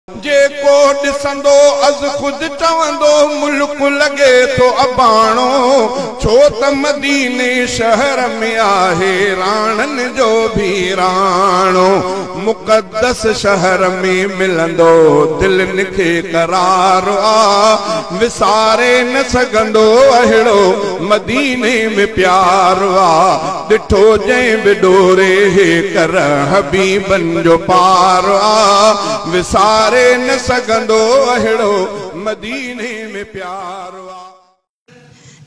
जेको ॾिसंदो अज़ खुद चवंदो मुल्क लगे तो अबाणो, छो त मदीने शहर में आहे राणन जो भी राणो। मुक़द्दस शहर में मिलंदो दिल निखे करार आ, विसारे न सघंदो अहिड़ो मदीने में प्यार आ। ॾिठो जंहिं बि डोरे हे कर हबीबन जो पार आ, विसारे न सघंदो अहिड़ो मदीने में प्यार आ।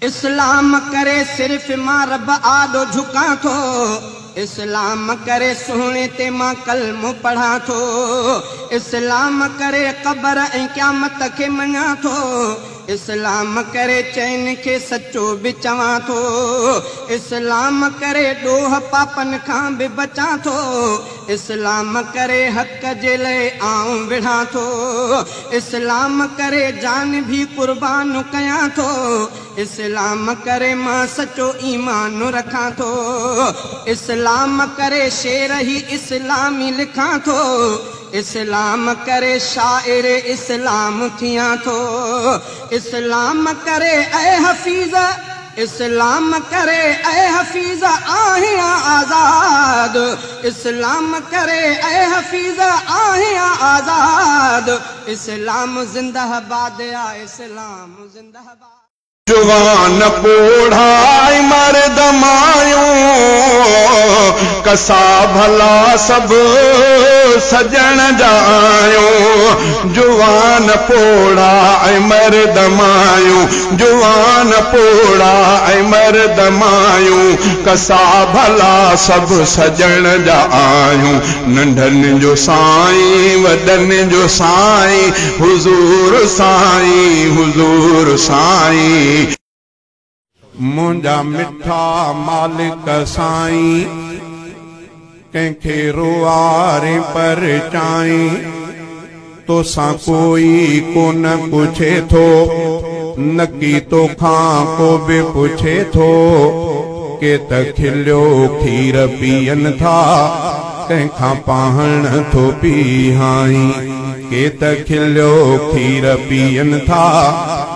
इस्लाम करे सिर्फ मां रब आॾो झुकां थो, इस्लाम करे सुहिणे ते मां कलमो पढ़ां थो, इस्लाम करे क़बर ऐं क़यामत खे मञां थो, इस्लाम करे चैन के सच्चो भी चवां थो, इस्लाम करे डोह पापन खां भी बचां थो, इस्लाम करे हक जे लाइ आऊं विढ़ां थो, इस्लाम करे जान भी कुर्बान कयां थो, इस्लाम करे मां सच्चो ईमान रखां थो, इस्लाम करे शेर ही इस्लामी लिखां थो, इस्लाम करे शाइर इस्लाम थियां थो, इस्लाम करे ऐ हफीज़, इस्लाम करे ऐ हफीज़ आहियां आज़ाद, इस्लाम करे ऐ हफीज़ आहियां आज़ाद, इस्लाम जिंदाबाद आ, इस्लाम जिंदाबाद। जुवान बूढ़ा मर्द मायूं, कसा भला सब सजण जायूं। जुवान पोड़ा मर्द मायूं, जुवान पोड़ा मर्द मायूं, कसा भला सब सजण जायूं। नंढन जो साईं वडन जो साईं, हुजूर साईं हुजूर साईं। मुंजा मिठा मालिक साईं, कंहिंखे रुआरे पर चाई, तोसां कोई कोन पुछे थो, न की तोखां को भी पुछे थो, के त खिलियो खीर पीअन था, कंहिंखां पाहण थो पीहाई, के त खिलियो खीर पीअन था,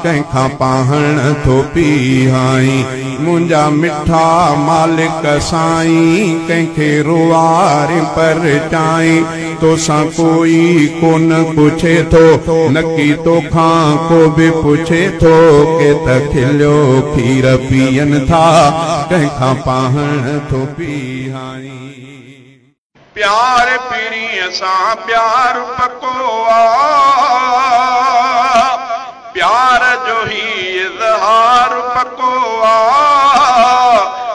कंहिंखां पाहण थो पीहाई। मुंजा मिठा मालिक साईं, कंहिंखे रुआरे पर चाई, तोसां कोई कोन पुछे थो, न की तोखां को भी पुछे थो, के त खिलियो खीर पीअन था, कंहिंखां पाहण थो पीहाई। प्यार पीरीअ सां प्यार पको आ, प्यार जो ही इज़हार पको आ,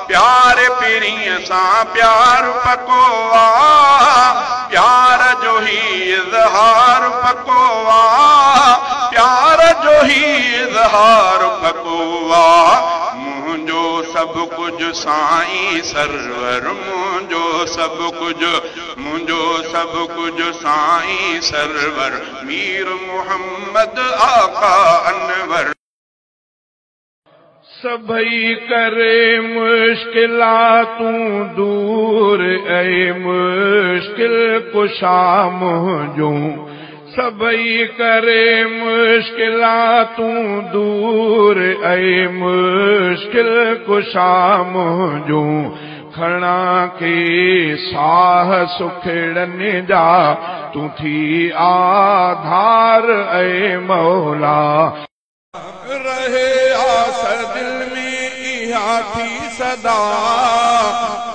प्यार पीरीअ सां प्यार पको आ, प्यार जो ही इज़हार पको आ, प्यार जो ही इज़हार पको आ। मुंहिंजो सब कुछ साईं सरवर, मुंहिंजो सब कुछ, मुंहिंजो सब कुछ साईं सरवर, मीर मोहम्मद आका अनवर। सभई करे मुश्किलातूं दूर, ऐ मुश्किल कुशा मुंहिंजूं, सभई करे मुश्किलातूं दूर, ऐ मुश्किल कुशा मुंहिंजूं, खणा के साह सुखड़ने जा, तू थी आधार ऐ मौला। रहे आसर दिल में इहा थी सदा,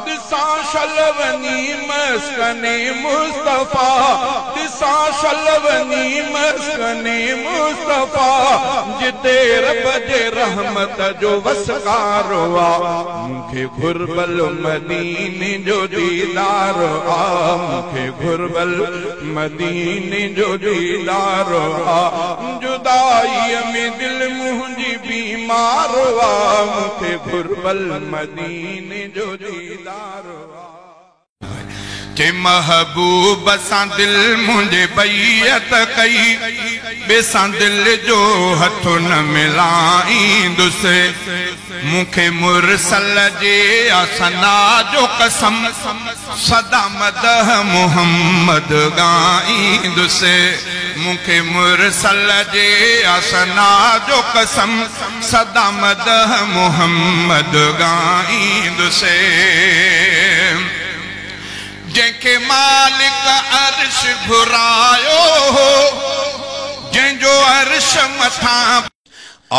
दिसा शलवनी मस्कने मुस्तफा, दिसा शलवनी मस्कने मुस्तफा, जिते रब जे रहमत जो वसकार आ, मूंखे घुरबल मदीने जो दीदार आ, मूंखे घुरबल मदीने जो दीदार आ, जुदाई में दिल मुंहिंजी बीमार आ, मूंखे घुरबल मदीने जो दीदार आ। के महबूब सां दिल मुंहिंजे बैयत कई, बेसां दिल जो हथ न मिलाईंदुसि, मूंखे मुरसल जे असना जो कसम, सदा मदह मोहम्मद गाईंदुसि, मुखे मुरसल जे असना जो कसम सदा मदह मुहम्मद गाईंदुसे जंहिंखे मालिक अर्श घुरायो जंहिंजो अर्श मथां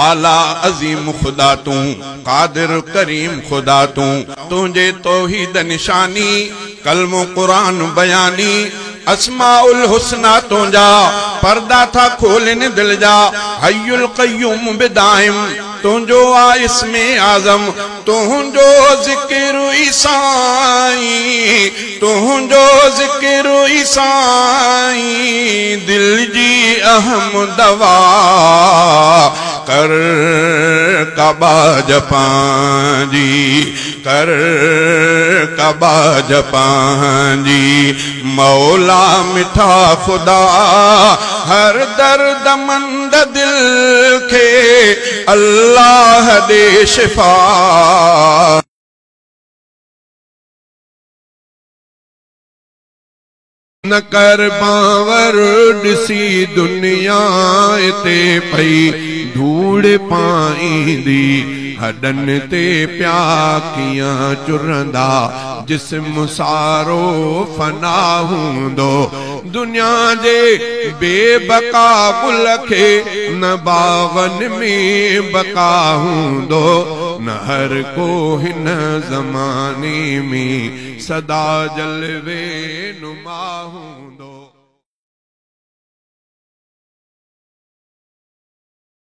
आला अजीम खुदा तू कादिर करीम खुदा तू तुझे तौहीद निशानी कलमो कुरान बयानी अस्माउल हुस्ना तुझा पर्दा था खोलन दिल जा हय्युल क़य्यूम बिदाइम तुझो आ इस्मे आज़म तुझो ज़िक्र ईसाई तुझो ज़िक्र ईसाई दिल जी अहम दवा कर कबा जपांजी कर कबा जपांजी मौला मिठा खुदा हर दर्द मंद दिल के अल्लाह दे शिफा न कर बावर दिसी दुनिया ते पई धूड़ पाईंदी हडन ते प्या कियां चुरंदा जिस्म सारो फना हुंदो दुनिया जे बेबका गुल खे न बावन में बका हुंदो न हर को हिन ज़माने में सदा जलवे नुमा हूं।